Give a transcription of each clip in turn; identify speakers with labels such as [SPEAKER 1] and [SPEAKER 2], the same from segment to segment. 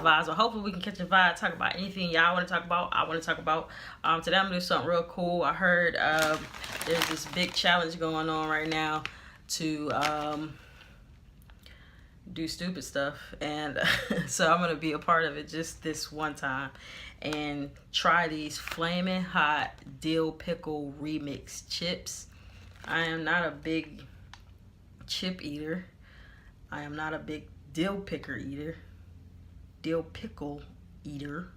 [SPEAKER 1] vibes. But hopefully we can catch a vibe, talk about anything y'all want to talk about, I want to talk about. Today I'm going to do something real cool. I heard there's this big challenge going on right now to do stupid stuff. And so I'm going to be a part of it just this one time and try these flaming hot dill pickle remix chips. I am not a big chip eater. I am not a big dill pickle eater.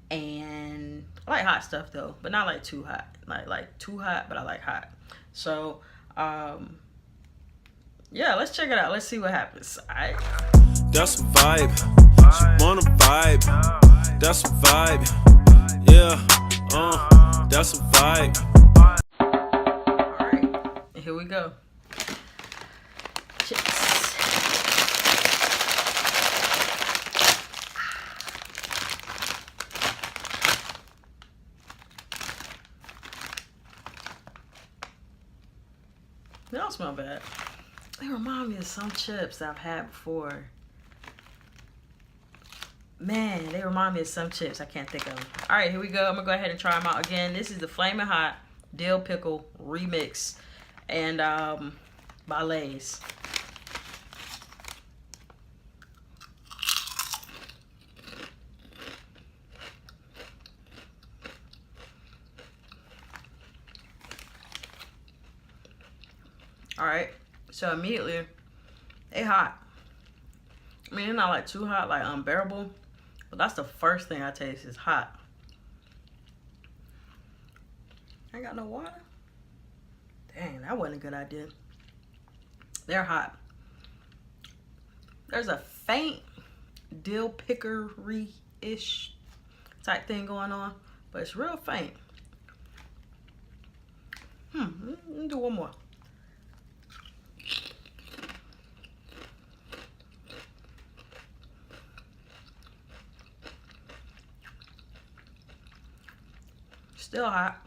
[SPEAKER 1] And I like hot stuff though, but not like too hot. Like too hot, but I like hot. So yeah, let's check it out. Let's see what happens. Alright.
[SPEAKER 2] That's a vibe. She wanna vibe. That's a vibe. Yeah. That's a vibe.
[SPEAKER 1] Alright. Here we go. Chips. They don't smell bad. They remind me of some chips that I've had before. Man, they remind me of some chips. I can't think of them. All right, here we go. I'm going to go ahead and try them out again. This is the Flamin' Hot Dill Pickle Remix and by Lay's. All right, so immediately, they hot. I mean, they're not like too hot, like unbearable, but that's the first thing I taste is hot. I ain't got no water. Dang, that wasn't a good idea. They're hot. There's a faint dill pickery-ish type thing going on, but it's real faint. Let me do one more. Still hot.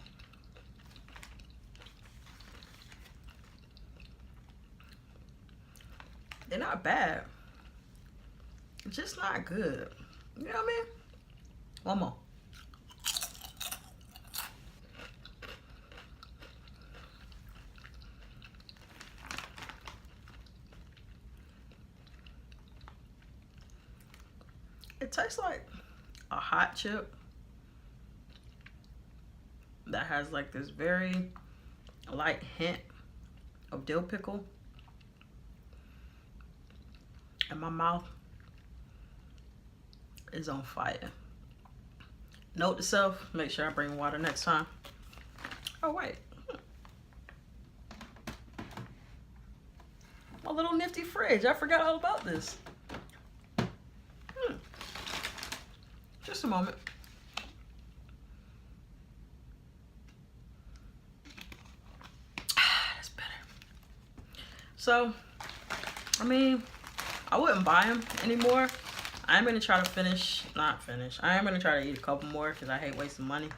[SPEAKER 1] They're not bad. It's just not good. You know what I mean? One more. It tastes like a hot chip that has like this very light hint of dill pickle. And my mouth is on fire. Note to self, make sure I bring water next time. Oh wait. My little nifty fridge. I forgot all about this. Just a moment. That's better. So, I mean, I wouldn't buy them anymore. I'm gonna try to I am gonna try to eat a couple more because I hate wasting money.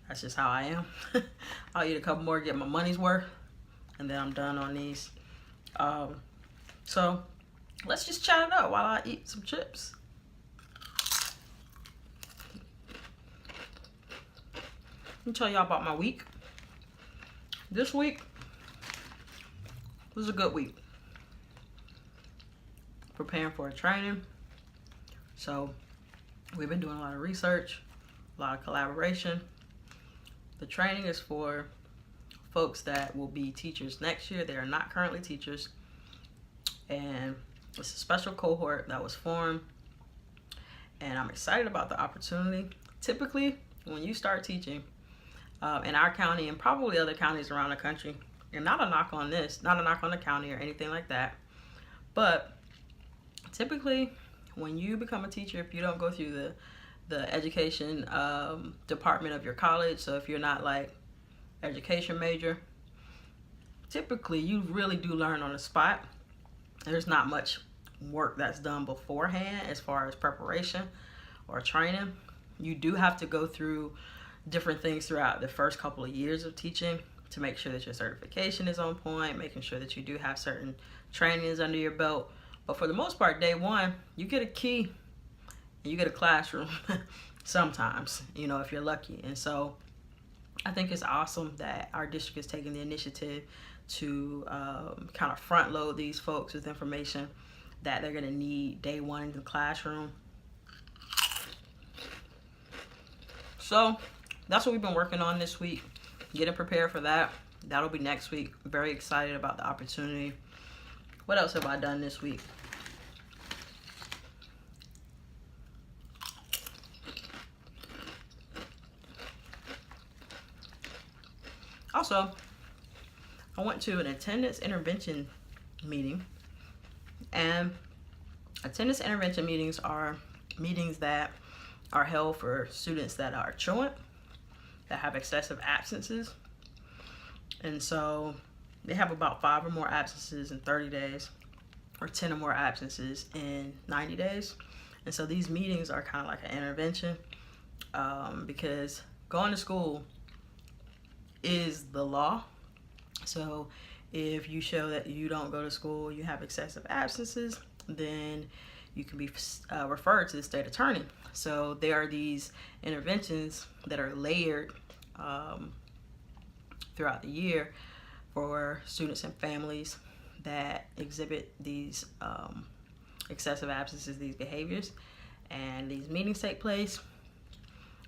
[SPEAKER 1] That's just how I am. I'll eat a couple more, get my money's worth, and then I'm done on these. So let's just chat it up while I eat some chips. Let me tell y'all about my week. This week was a good week. Preparing for a training. So we've been doing a lot of research, a lot of collaboration. The training is for folks that will be teachers next year. They are not currently teachers. And it's a special cohort that was formed. And I'm excited about the opportunity. Typically, when you start teaching in our county and probably other counties around the country, and not a knock on this, not a knock on the county or anything like that, but typically when you become a teacher, if you don't go through the education department of your college, so if you're not like education major, typically you really do learn on the spot. There's not much work that's done beforehand as far as preparation or training. You do have to go through different things throughout the first couple of years of teaching to make sure that your certification is on point, making sure that you do have certain trainings under your belt But for the most part, day one, you get a key and you get a classroom sometimes, you know, if you're lucky. And so I think it's awesome that our district is taking the initiative to kind of front load these folks with information that they're going to need day one in the classroom. So that's what we've been working on this week, getting prepared for that. That'll be next week. I'm very excited about the opportunity. What else have I done this week? Also, I went to an attendance intervention meeting, and attendance intervention meetings are meetings that are held for students that are truant, that have excessive absences. And so they have about 5 or more absences in 30 days or 10 or more absences in 90 days. And so these meetings are kind of like an intervention because going to school is the law. So if you show that you don't go to school, you have excessive absences, then you can be referred to the state attorney. So there are these interventions that are layered throughout the year for students and families that exhibit these excessive absences, these behaviors. And these meetings take place.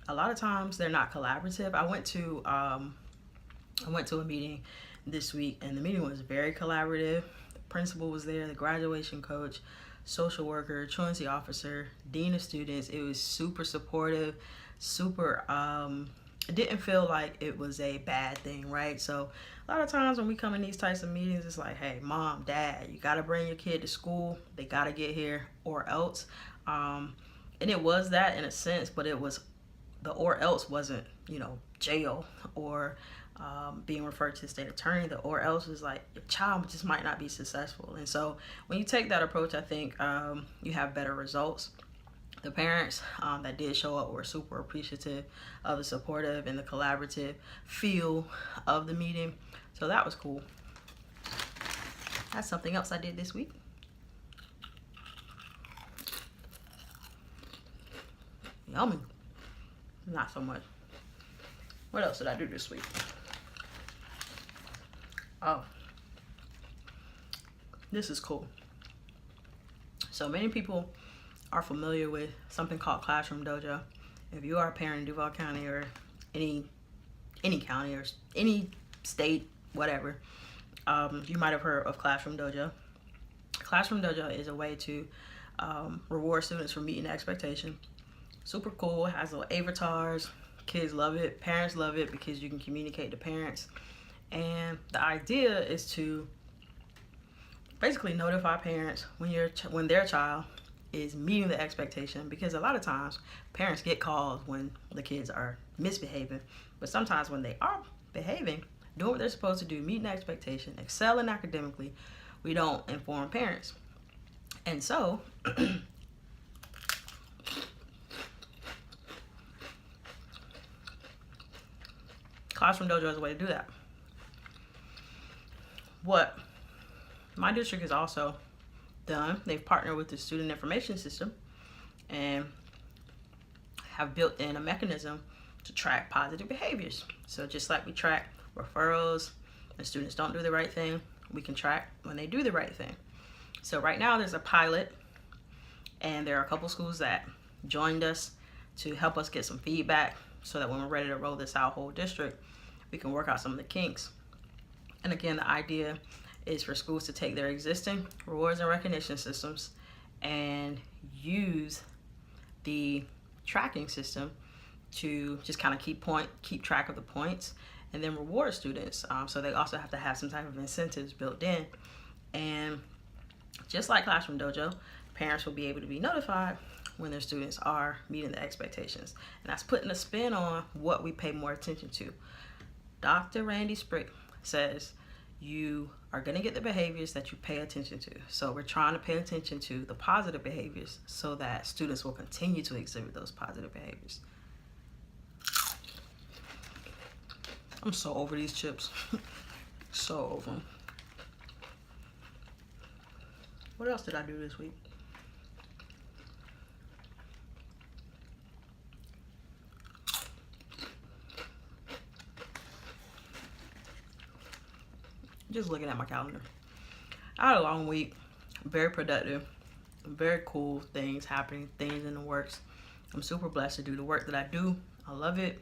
[SPEAKER 1] A lot of times they're not collaborative. I went to a meeting this week, and the meeting was very collaborative. The principal was there, the graduation coach, social worker, truancy officer, dean of students. It was super supportive, super it didn't feel like it was a bad thing, right? So a lot of times when we come in these types of meetings, it's like, hey, mom, dad, you got to bring your kid to school. They got to get here or else. And it was that in a sense, but it was the or else wasn't, you know, jail or being referred to the state attorney. The or else was like, your child just might not be successful. And so when you take that approach, I think you have better results. The parents that did show up were super appreciative of the supportive and the collaborative feel of the meeting. So that was cool. That's something else I did this week. Yummy. Not so much. What else did I do this week? Oh, this is cool. So many people are familiar with something called Classroom Dojo. If you are a parent in Duval County or any county or any state, whatever, you might have heard of Classroom Dojo. Classroom Dojo is a way to reward students for meeting the expectation. Super cool, has little avatars. Kids love it, parents love it because you can communicate to parents. And the idea is to basically notify parents when their child is meeting the expectation, because a lot of times parents get calls when the kids are misbehaving, but sometimes when they are behaving, doing what they're supposed to do, meeting the expectation, excelling academically, we don't inform parents. And so Classroom Dojo is a way to do that. What my district has also done, they've partnered with the student information system and have built in a mechanism to track positive behaviors. So just like we track referrals when students don't do the right thing, we can track when they do the right thing. So right now there's a pilot, and there are a couple schools that joined us to help us get some feedback so that when we're ready to roll this out whole district, we can work out some of the kinks. And again, the idea is for schools to take their existing rewards and recognition systems and use the tracking system to just kind of keep track of the points and then reward students. So they also have to have some type of incentives built in. And just like Classroom Dojo, parents will be able to be notified when their students are meeting the expectations. And that's putting a spin on what we pay more attention to. Dr. Randy Sprick says you are going to get the behaviors that you pay attention to. So we're trying to pay attention to the positive behaviors so that students will continue to exhibit those positive behaviors. I'm so over these chips. So over them. What else did I do this week? Just looking at my calendar. I had a long week, very productive, very cool things happening, things in the works. I'm super blessed to do the work that I do. I love it.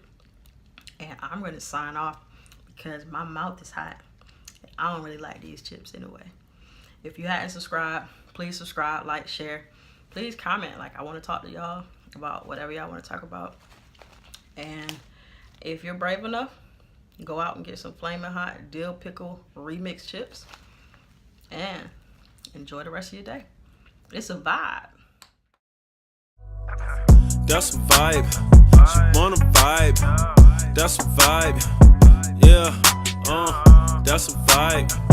[SPEAKER 1] And I'm going to sign off because my mouth is hot. I don't really like these chips anyway. If you hadn't subscribed, please subscribe, like, share. Please comment. Like, I want to talk to y'all about whatever y'all want to talk about. And if you're brave enough, go out and get some flaming hot dill pickle remix chips and enjoy the rest of your day. It's a vibe.
[SPEAKER 2] That's a vibe. She wanna vibe. That's a vibe. Yeah, that's a vibe.